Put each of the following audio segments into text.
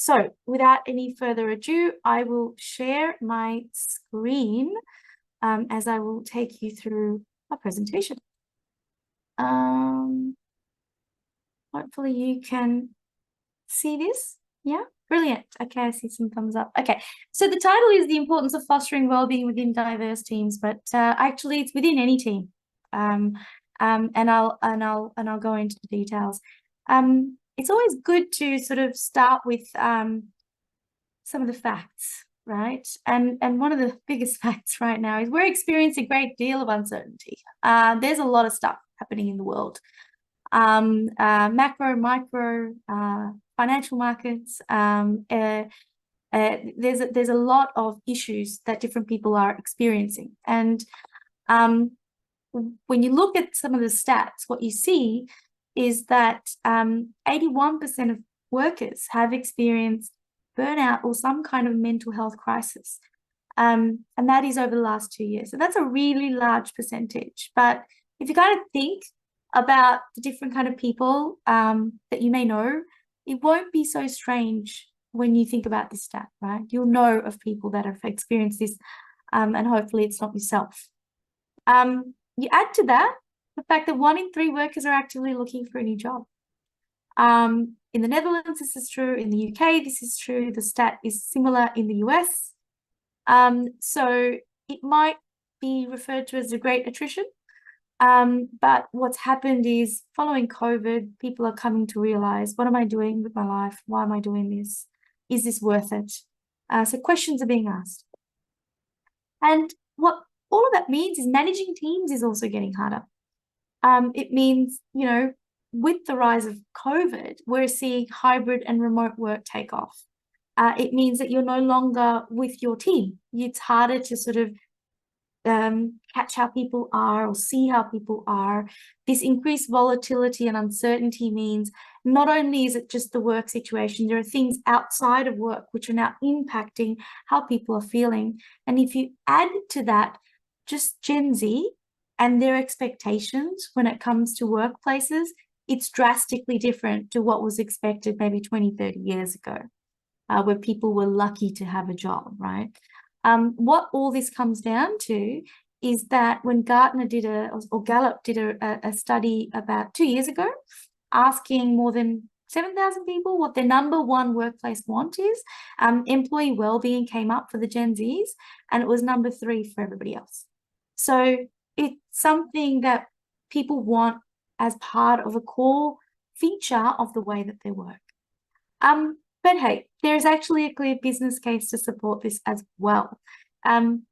So without any further ado, I will share my screen as I will take you through a presentation. Hopefully you can see this. Yeah, brilliant. Okay, I see some thumbs up. Okay, so the title is The Importance of Fostering Wellbeing Within Diverse Teams, but actually it's within any team. And I'll go into the details. It's always good to sort of start with some of the facts, right? And one of the biggest facts right now is we're experiencing a great deal of uncertainty. There's a lot of stuff happening in the world. Macro, micro, financial markets. There's a lot of issues that different people are experiencing. And when you look at some of the stats, what you see is that 81% of workers have experienced burnout or some kind of mental health crisis. And that is over the last 2 years. So that's a really large percentage. But if you kind of think about the different kind of people that you may know, it won't be so strange when you think about this stat, right? You'll know of people that have experienced this, and hopefully it's not yourself. You add to that the fact that 1 in 3 workers are actively looking for a new job. In the Netherlands, this is true. In the UK, this is true. The stat is similar in the US. So it might be referred to as the great attrition. But what's happened is following COVID, people are coming to realize, what am I doing with my life? Why am I doing this? Is this worth it? So questions are being asked. And what all of that means is managing teams is also getting harder. It means, you know, with the rise of COVID, we're seeing hybrid and remote work take off. It means that you're no longer with your team. It's harder to sort of catch how people are or see how people are. This increased volatility and uncertainty means not only is it just the work situation, there are things outside of work which are now impacting how people are feeling. And if you add to that just Gen Z and their expectations when it comes to workplaces, it's drastically different to what was expected maybe 20, 30 years ago, where people were lucky to have a job, right? What all this comes down to is that when Gallup did a study about 2 years ago, asking more than 7,000 people what their number one workplace want is, employee well-being came up for the Gen Zs, and it was number 3 for everybody else. So it's something that people want as part of a core feature of the way that they work. But hey, there's actually a clear business case to support this as well.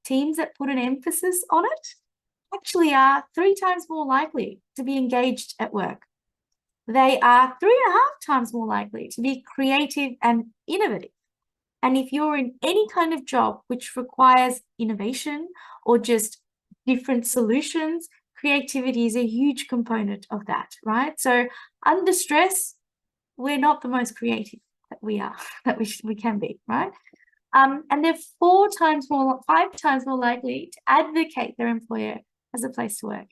Teams that put an emphasis on it actually are 3 times more likely to be engaged at work. They are 3.5 times more likely to be creative and innovative. And if you're in any kind of job which requires innovation or just different solutions, creativity is a huge component of that, right? So under stress, we're not the most creative that we are, that we can be, right? And they're 5 times more likely to advocate their employer as a place to work.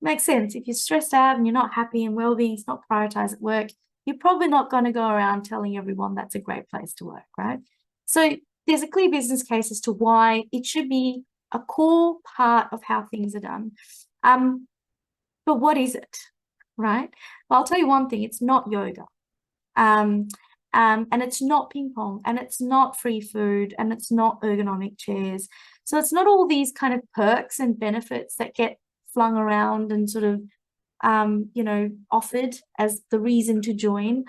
Makes sense. If you're stressed out and you're not happy and well-being is not prioritized at work, you're probably not going to go around telling everyone that's a great place to work, right? So there's a clear business case as to why it should be a core part of how things are done. But what is it, right? Well, I'll tell you one thing, it's not yoga. And it's not ping pong, and it's not free food, and it's not ergonomic chairs. So it's not all these kind of perks and benefits that get flung around and sort of, offered as the reason to join.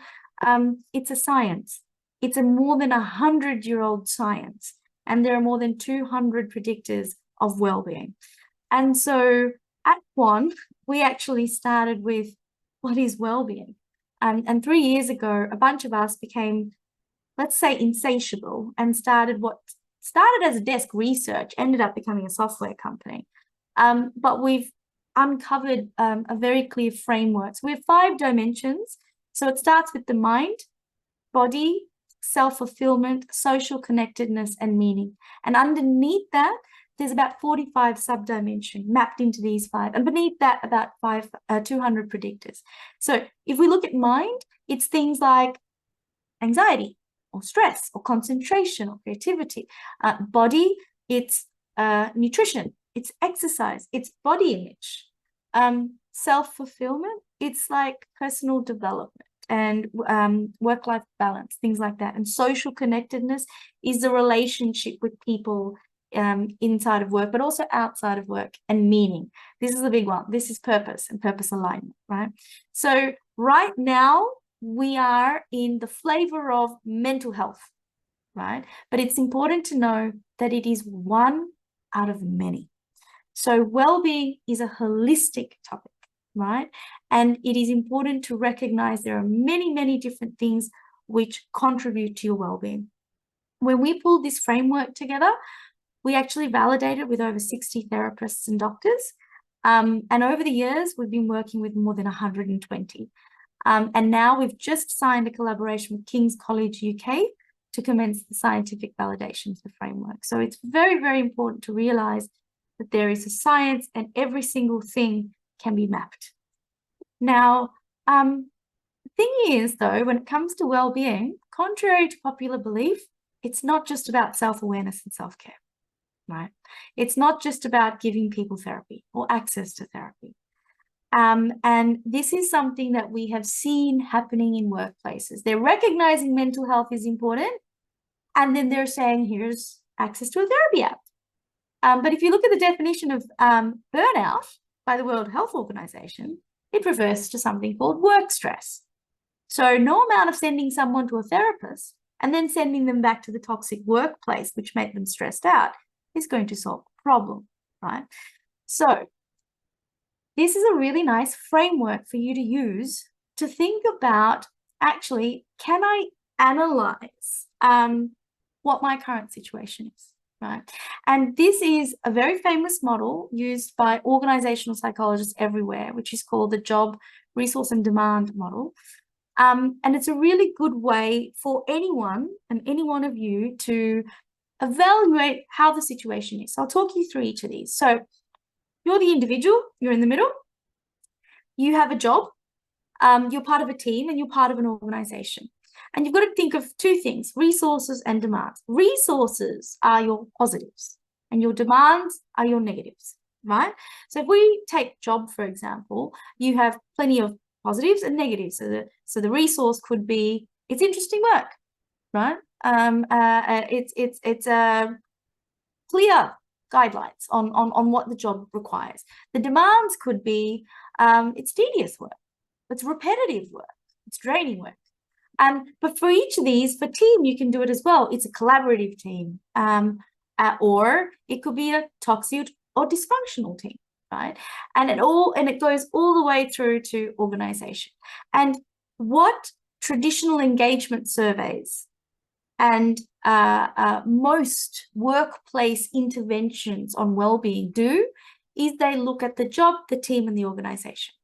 It's a science. It's a more than 100-year-old science, and there are more than 200 predictors of well-being. And so at Quan, we actually started with what is well-being. And 3 years ago, a bunch of us became, let's say, insatiable and started what started as a desk research, ended up becoming a software company. But we've uncovered a very clear framework. So we have 5 dimensions. So it starts with the mind, body, self-fulfillment, social connectedness, and meaning. And underneath that, there's about 45 sub-dimensions mapped into these 5. And beneath that, about 200 predictors. So if we look at mind, it's things like anxiety, or stress or concentration or creativity. Body, it's nutrition, it's exercise, it's body image. Self-fulfillment, it's like personal development and work-life balance, things like that. And social connectedness is the relationship with people inside of work, but also outside of work, and meaning. This is the big one. This is purpose and purpose alignment, right? So right now, we are in the flavor of mental health, right? But it's important to know that it is one out of many. So well-being is a holistic topic, right? And it is important to recognize there are many, many different things which contribute to your well-being. When we pulled this framework together, we actually validated with over 60 therapists and doctors. And over the years, we've been working with more than 120. And now we've just signed a collaboration with King's College UK to commence the scientific validation of the framework. So it's very, very important to realize that there is a science and every single thing can be mapped. Now, the thing is, though, when it comes to well-being, contrary to popular belief, it's not just about self-awareness and self-care, right? It's not just about giving people therapy or access to therapy. And this is something that we have seen happening in workplaces. They're recognizing mental health is important, and then they're saying, here's access to a therapy app. But if you look at the definition of burnout by the World Health Organization, it refers to something called work stress. So no amount of sending someone to a therapist and then sending them back to the toxic workplace, which make them stressed out, is going to solve the problem, right? So this is a really nice framework for you to use to think about, actually, can I analyze what my current situation is, right? And this is a very famous model used by organizational psychologists everywhere, which is called the job, resource, and demand model. And it's a really good way for anyone and any one of you to evaluate how the situation is. So I'll talk you through each of these. So you're the individual, you're in the middle, you have a job, you're part of a team, and you're part of an organization. And you've got to think of two things, resources and demands. Resources are your positives, and your demands are your negatives, right? So if we take job, for example, you have plenty of positives and negatives. So the resource could be, it's interesting work, right? It's clear guidelines on what the job requires. The demands could be, it's tedious work, it's repetitive work, it's draining work. But for each of these, for team, you can do it as well. It's a collaborative team, or it could be a toxic or dysfunctional team, right? And it goes all the way through to organization. And what traditional engagement surveys and most workplace interventions on well-being do is they look at the job, the team, and the organization.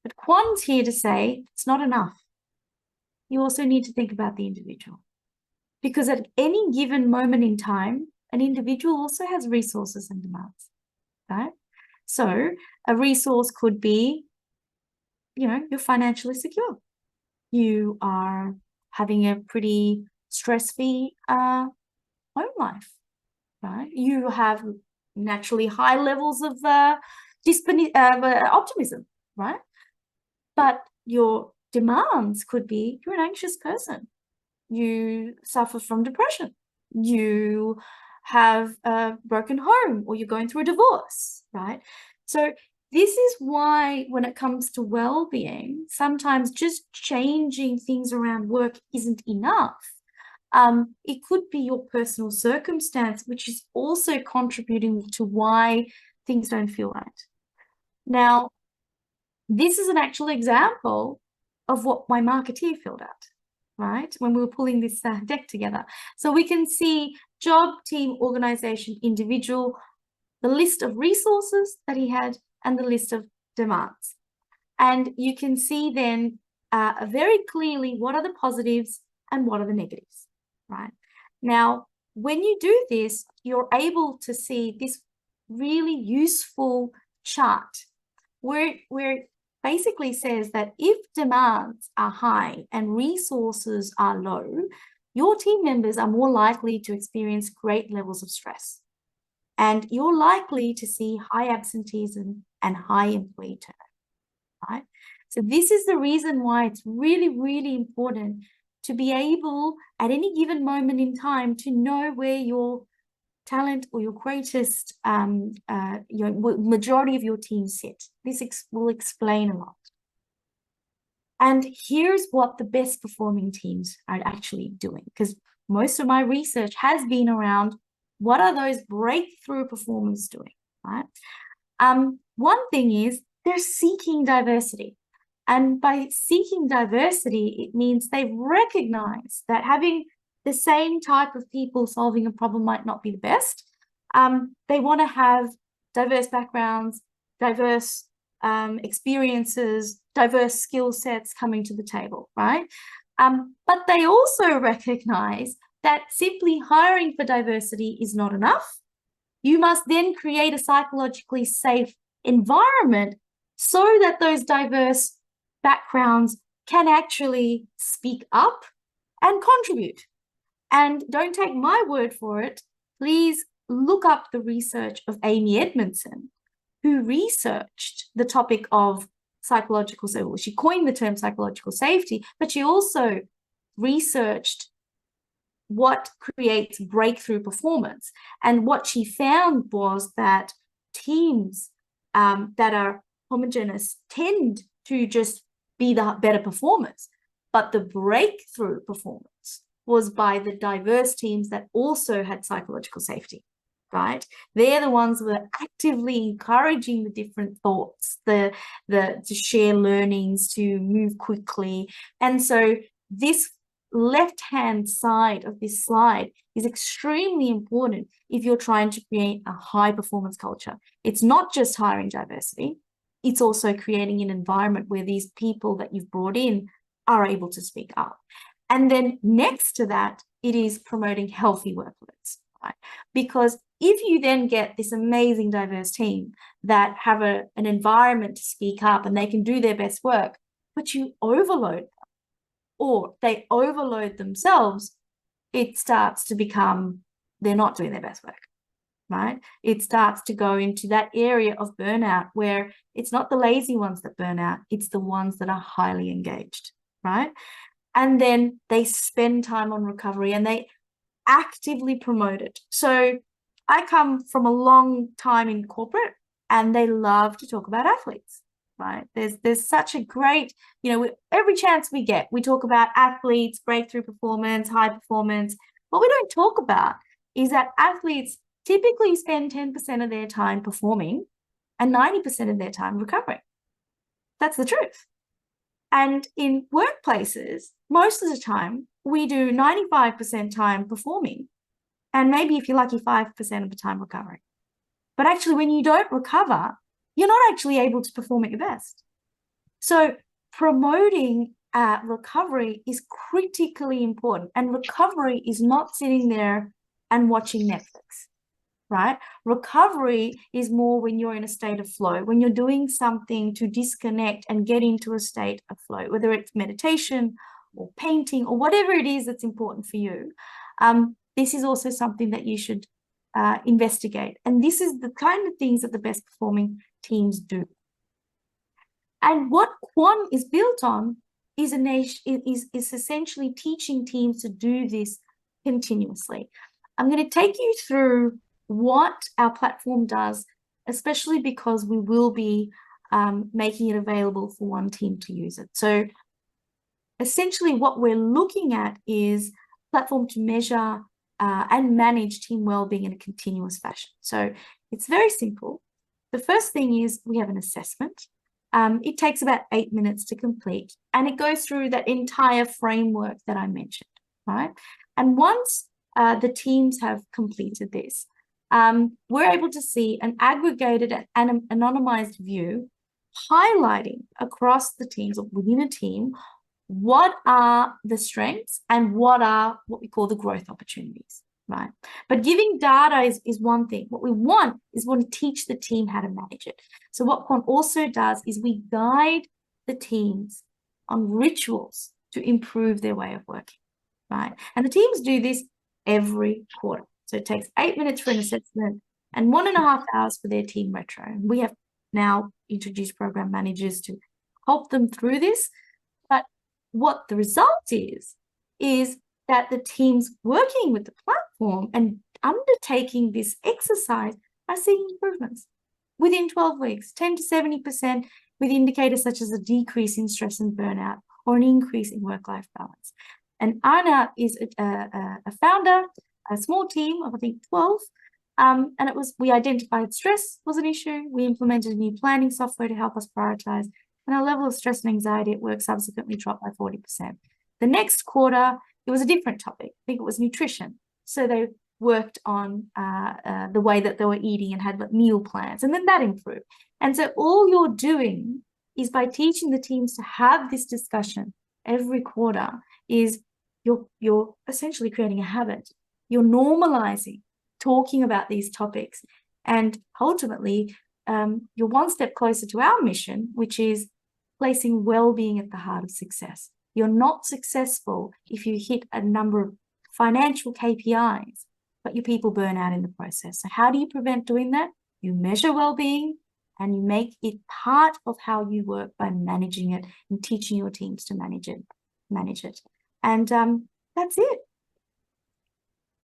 But Quan's here to say it's not enough. You also need to think about the individual, because at any given moment in time, an individual also has resources and demands, right? So a resource could be, you're financially secure. You are having a pretty stress-free home life, right? You have naturally high levels of optimism, right? But your demands could be, you're an anxious person. You suffer from depression. You have a broken home, or you're going through a divorce, right? So this is why when it comes to well-being, sometimes just changing things around work isn't enough. It could be your personal circumstance, which is also contributing to why things don't feel right. Now, this is an actual example of what my marketeer filled out, right? When we were pulling this deck together. So we can see job, team, organization, individual, the list of resources that he had, and the list of demands. And you can see then very clearly what are the positives and what are the negatives, right? Now, when you do this, you're able to see this really useful chart where it basically says that if demands are high and resources are low, your team members are more likely to experience great levels of stress. And you're likely to see high absenteeism and high employee turnover, right? So this is the reason why it's really, really important to be able, at any given moment in time, to know where your talent or your greatest, majority of your team sit. This will explain a lot. And here's what the best performing teams are actually doing, because most of my research has been around what are those breakthrough performers doing, right? One thing is they're seeking diversity. And by seeking diversity, it means they recognize that having the same type of people solving a problem might not be the best. They want to have diverse backgrounds, diverse experiences, diverse skill sets coming to the table, right? But they also recognize that simply hiring for diversity is not enough. You must then create a psychologically safe environment so that those diverse backgrounds can actually speak up and contribute. And don't take my word for it. Please look up the research of Amy Edmondson, who researched the topic of psychological safety. Well, she coined the term psychological safety, but she also researched what creates breakthrough performance. And what she found was that teams that are homogeneous tend to just be the better performers. But the breakthrough performance was by the diverse teams that also had psychological safety, right? They're the ones who are actively encouraging the different thoughts, to share learnings, to move quickly. And so this left-hand side of this slide is extremely important if you're trying to create a high performance culture. It's not just hiring diversity, it's also creating an environment where these people that you've brought in are able to speak up. And then next to that, it is promoting healthy workloads, right? Because if you then get this amazing diverse team that have an environment to speak up and they can do their best work, but you overload them, or they overload themselves, it starts to become, they're not doing their best work, right? It starts to go into that area of burnout where it's not the lazy ones that burn out, it's the ones that are highly engaged, right? And then they spend time on recovery and they actively promote it. So I come from a long time in corporate and they love to talk about athletes, right? There's such a great, every chance we get, we talk about athletes, breakthrough performance, high performance. What we don't talk about is that athletes typically spend 10% of their time performing and 90% of their time recovering. That's the truth. And in workplaces, most of the time, we do 95% time performing, and maybe if you're lucky, 5% of the time recovering. But actually, when you don't recover, you're not actually able to perform at your best. So promoting recovery is critically important. And recovery is not sitting there and watching Netflix, right? Recovery is more when you're in a state of flow, when you're doing something to disconnect and get into a state of flow, whether it's meditation or painting or whatever it is that's important for you. This is also something that you should investigate. And this is the kind of things that the best performing teams do. And what Quan is built on is essentially teaching teams to do this continuously. I'm going to take you through what our platform does, especially because we will be making it available for one team to use it. So essentially what we're looking at is a platform to measure and manage team well-being in a continuous fashion. So it's very simple. The first thing is we have an assessment. It takes about 8 minutes to complete, and it goes through that entire framework that I mentioned, right? And once the teams have completed this, we're able to see an aggregated and anonymized view highlighting across the teams or within a team what are the strengths and what are what we call the growth opportunities, right? But giving data is one thing. What we want is to teach the team how to manage it. So what Quan also does is we guide the teams on rituals to improve their way of working, right? And the teams do this every quarter. So it takes 8 minutes for an assessment and 1.5 hours for their team retro. And we have now introduced program managers to help them through this. But what the result is that the teams working with the platform and undertaking this exercise are seeing improvements within 12 weeks, 10 to 70%, with indicators such as a decrease in stress and burnout or an increase in work-life balance. And Anna is a founder, a small team of, I think, 12. And we identified stress was an issue. We implemented a new planning software to help us prioritize. And our level of stress and anxiety at work subsequently dropped by 40%. The next quarter, it was a different topic. I think it was nutrition. So they worked on the way that they were eating and had meal plans, and then that improved. And so all you're doing is, by teaching the teams to have this discussion every quarter, is you're essentially creating a habit. You're normalizing talking about these topics, and ultimately you're one step closer to our mission, which is placing well-being at the heart of success. You're not successful if you hit a number of financial KPIs, but your people burn out in the process. So how do you prevent doing that? You measure well-being, and you make it part of how you work by managing it and teaching your teams to manage it. And that's it.